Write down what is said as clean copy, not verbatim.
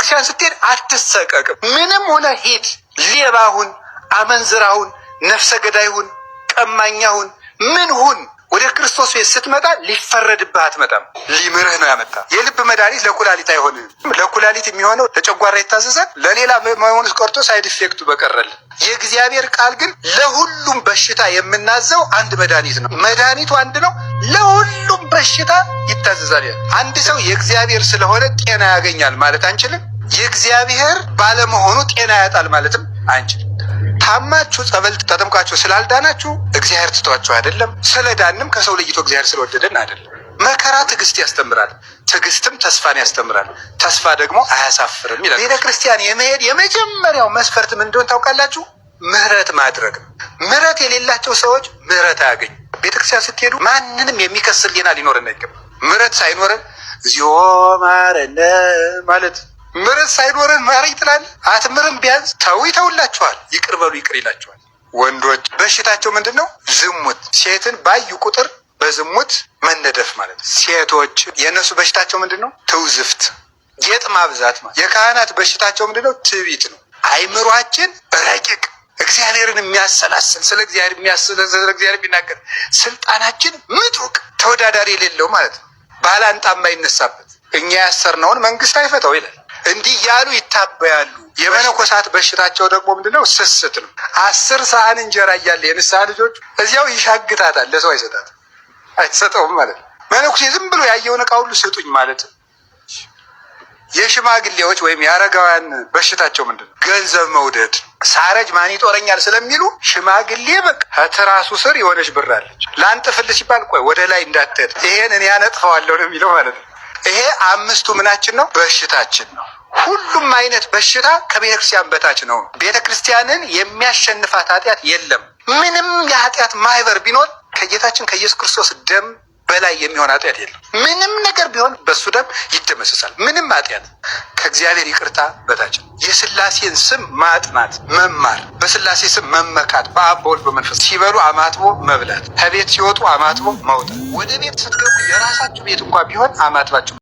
ቤተክርስቲያን ስትሄድ አትሰቀቅም። ምንም ሆነ ሂድ፣ ሌባሁን፣ አመንዝራሁን፣ ነፍሰ ገዳይሁን፣ ቀማኛሁን፣ ምን ሁን ወደ ክርስቶስ ቤት ስትመጣ ሊፈረድብህ አትመጣም። ሊምርህ ነው ያመጣ። የልብ መድኃኒት ለኩላሊት አይሆንም። ለኩላሊት የሚሆነው ለጨጓራ ይታዘዛል። ለሌላ መሆኑስ ቀርቶ ሳይድ ኢፌክቱ በቀረል። የእግዚአብሔር ቃል ግን ለሁሉም በሽታ የምናዘው አንድ መድኃኒት ነው። መድኃኒቱ አንድ ነው፣ ለሁሉም በሽታ ይታዘዛል። አንድ ሰው የእግዚአብሔር ስለሆነ ጤና ያገኛል ማለት አንችልም። የእግዚአብሔር ባለመሆኑ ጤና ያጣል ማለትም አንችልም። ታማችሁ ጸበል ተጠምቃችሁ ስላልዳናችሁ እግዚአብሔር ትቷችሁ አይደለም። ስለዳንም ከሰው ለይቶ እግዚአብሔር ስለወደደን አይደለም። መከራ ትዕግስት ያስተምራል፣ ትዕግስትም ተስፋን ያስተምራል፣ ተስፋ ደግሞ አያሳፍርም ይላል። ቤተ ክርስቲያን የመሄድ የመጀመሪያው መስፈርት ምን እንደሆነ ታውቃላችሁ? ምህረት ማድረግ ነው። ምህረት የሌላቸው ሰዎች ምህረት አያገኙ። ቤተ ክርስቲያን ስትሄዱ ማንንም የሚከስ ሕሊና ሊኖረን አይገባም። ምህረት ሳይኖረን እግዚኦ ማረነ ማለት ምረት ሳይኖረን ማረኝ ትላለህ። አትምርም። ቢያንስ ተው ይተውላችኋል፣ ይቅር በሉ ይቅር ይላችኋል። ወንዶች በሽታቸው ምንድን ነው? ዝሙት። ሴትን ባዩ ቁጥር በዝሙት መነደፍ ማለት ነው። ሴቶች የእነሱ በሽታቸው ምንድን ነው? ትውዝፍት፣ ጌጥ ማብዛት ማለት። የካህናት በሽታቸው ምንድን ነው? ትዕቢት ነው። አይምሯችን ረቂቅ፣ እግዚአብሔርን የሚያሰላስል፣ ስለ እግዚአብሔር የሚያስል፣ ስለ እግዚአብሔር የሚናገር፣ ስልጣናችን ምጡቅ፣ ተወዳዳሪ የሌለው ማለት ነው። ባላንጣ የማይነሳበት፣ እኛ ያሰርነውን መንግስት አይፈታው ይላል። እንዲህ እያሉ ይታበያሉ። የመነኮሳት በሽታቸው ደግሞ ምንድነው? ስስት ነው። 10 ሰሃን እንጀራ እያለ የንስሐ ልጆች እዚያው ይሻግታታል፣ ለሰው አይሰጠውም ማለት ነው። መነኩሴ ዝም ብሎ ያየውን ዕቃ ሁሉ ስጡኝ ማለት ነው። የሽማግሌዎች ወይም የአረጋውያን በሽታቸው ምንድነው? ገንዘብ መውደድ። ሳረጅ ማን ይጦረኛል ስለሚሉ ሽማግሌ በቃ ከትራሱ ስር የሆነች ብር አለች፣ ላንጥፍልህ ሲባል ቆይ ወደ ላይ እንዳትሄድ ይሄን እኔ ያነጥፈዋለሁ ነው የሚለው ማለት ነው። ይሄ 5ቱ ምናችን ነው? በሽታችን ነው። ሁሉም አይነት በሽታ ከቤተክርስቲያን በታች ነው። ቤተክርስቲያንን የሚያሸንፋት ኃጢአት የለም። ምንም የኃጢአት ማህበር ቢኖር ከጌታችን ከኢየሱስ ክርስቶስ ደም በላይ የሚሆን ኃጢአት የለም። ምንም ነገር ቢሆን በሱ ደም ይደመሰሳል። ምንም ኃጢአት ከእግዚአብሔር ይቅርታ በታች ነው። የስላሴን ስም ማጥናት መማር፣ በስላሴ ስም መመካት፣ በአብ በወልድ በመንፈስ ሲበሉ አማትቦ መብላት፣ ከቤት ሲወጡ አማትቦ መውጣት። ወደ ቤት ስትገቡ የራሳችሁ ቤት እንኳ ቢሆን አማትባችሁ